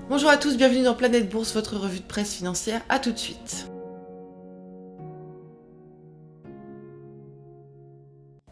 Bonjour à tous, bienvenue dans Planète Bourse, votre revue de presse financière. À tout de suite.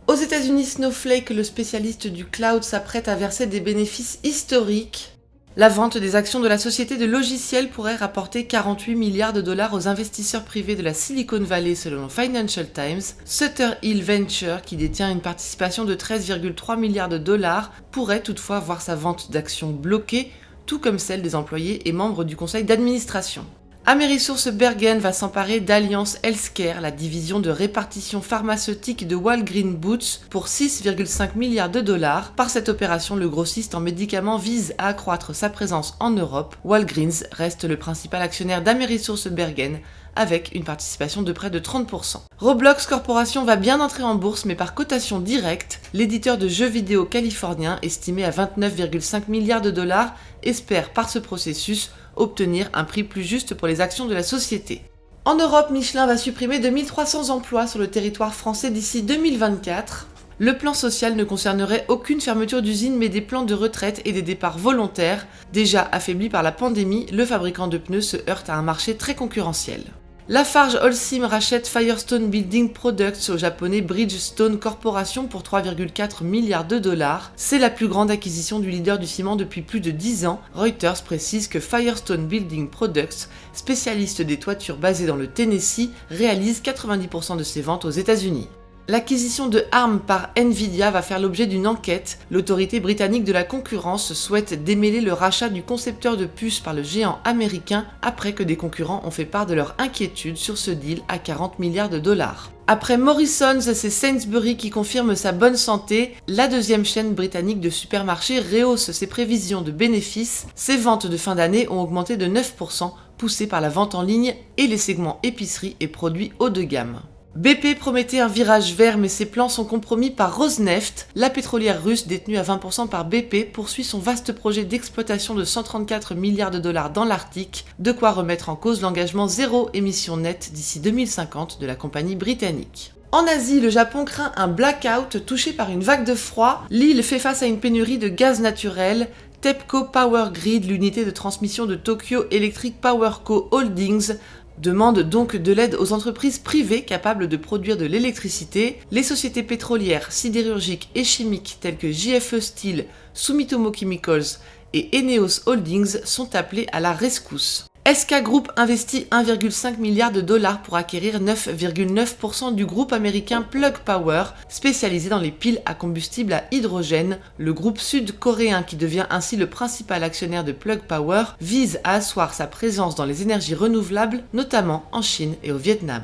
Aux États-Unis, Snowflake, le spécialiste du cloud, s'apprête à verser des bénéfices historiques. La vente des actions de la société de logiciels pourrait rapporter 48 milliards de dollars aux investisseurs privés de la Silicon Valley selon le Financial Times. Sutter Hill Venture, qui détient une participation de 13,3 milliards de dollars, pourrait toutefois voir sa vente d'actions bloquée, tout comme celle des employés et membres du conseil d'administration. Amerisource Bergen va s'emparer d'Alliance Healthcare, la division de répartition pharmaceutique de Walgreens Boots, pour 6,5 milliards de dollars. Par cette opération, le grossiste en médicaments vise à accroître sa présence en Europe. Walgreens reste le principal actionnaire d'Amerisource Bergen, avec une participation de près de 30%. Roblox Corporation va bien entrer en bourse, mais par cotation directe. L'éditeur de jeux vidéo californien, estimé à 29,5 milliards de dollars, espère par ce processus obtenir un prix plus juste pour les actions de la société. En Europe, Michelin va supprimer 2300 emplois sur le territoire français d'ici 2024. Le plan social ne concernerait aucune fermeture d'usine, mais des plans de retraite et des départs volontaires. Déjà affaibli par la pandémie, le fabricant de pneus se heurte à un marché très concurrentiel. Lafarge Holcim rachète Firestone Building Products au japonais Bridgestone Corporation pour 3,4 milliards de dollars. C'est la plus grande acquisition du leader du ciment depuis plus de 10 ans. Reuters précise que Firestone Building Products, spécialiste des toitures basées dans le Tennessee, réalise 90% de ses ventes aux États-Unis. L'acquisition de ARM par Nvidia va faire l'objet d'une enquête. L'autorité britannique de la concurrence souhaite démêler le rachat du concepteur de puces par le géant américain après que des concurrents ont fait part de leur inquiétude sur ce deal à 40 milliards de dollars. Après Morrisons, c'est Sainsbury qui confirme sa bonne santé. La deuxième chaîne britannique de supermarchés rehausse ses prévisions de bénéfices. Ses ventes de fin d'année ont augmenté de 9%, poussées par la vente en ligne et les segments épicerie et produits haut de gamme. BP promettait un virage vert, mais ses plans sont compromis par Rosneft. La pétrolière russe, détenue à 20% par BP, poursuit son vaste projet d'exploitation de 134 milliards de dollars dans l'Arctique, de quoi remettre en cause l'engagement zéro émission nette d'ici 2050 de la compagnie britannique. En Asie, le Japon craint un blackout touché par une vague de froid. L'île fait face à une pénurie de gaz naturel. TEPCO Power Grid, l'unité de transmission de Tokyo Electric Power Co. Holdings, demande donc de l'aide aux entreprises privées capables de produire de l'électricité. Les sociétés pétrolières, sidérurgiques et chimiques telles que JFE Steel, Sumitomo Chemicals et Eneos Holdings sont appelées à la rescousse. SK Group investit 1,5 milliard de dollars pour acquérir 9,9% du groupe américain Plug Power, spécialisé dans les piles à combustible à hydrogène. Le groupe sud-coréen, qui devient ainsi le principal actionnaire de Plug Power, vise à asseoir sa présence dans les énergies renouvelables, notamment en Chine et au Vietnam.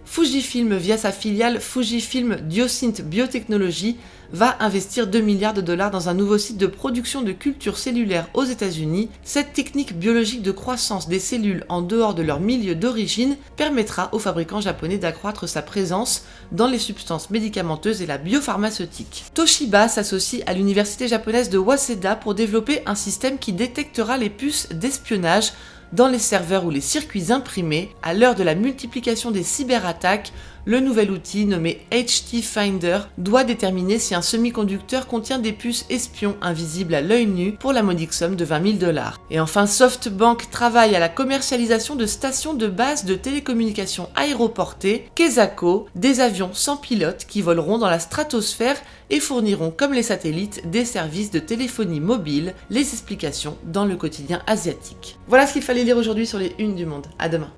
Fujifilm, via sa filiale Fujifilm Diosynth Biotechnology, va investir 2 milliards de dollars dans un nouveau site de production de cultures cellulaires aux États-Unis. Cette technique biologique de croissance des cellules en dehors de leur milieu d'origine permettra au fabricant japonais d'accroître sa présence dans les substances médicamenteuses et la biopharmaceutique. Toshiba s'associe à l'université japonaise de Waseda pour développer un système qui détectera les puces d'espionnage dans les serveurs ou les circuits imprimés. À l'heure de la multiplication des cyberattaques, le nouvel outil nommé HT Finder doit déterminer si un semi-conducteur contient des puces espions invisibles à l'œil nu pour la modique somme de 20 000 dollars. Et enfin, SoftBank travaille à la commercialisation de stations de base de télécommunications aéroportées, Kesako, des avions sans pilote qui voleront dans la stratosphère et fourniront, comme les satellites, des services de téléphonie mobile. Les explications dans le quotidien asiatique. Voilà ce qu'il fallait lire aujourd'hui sur les unes du Monde. À demain.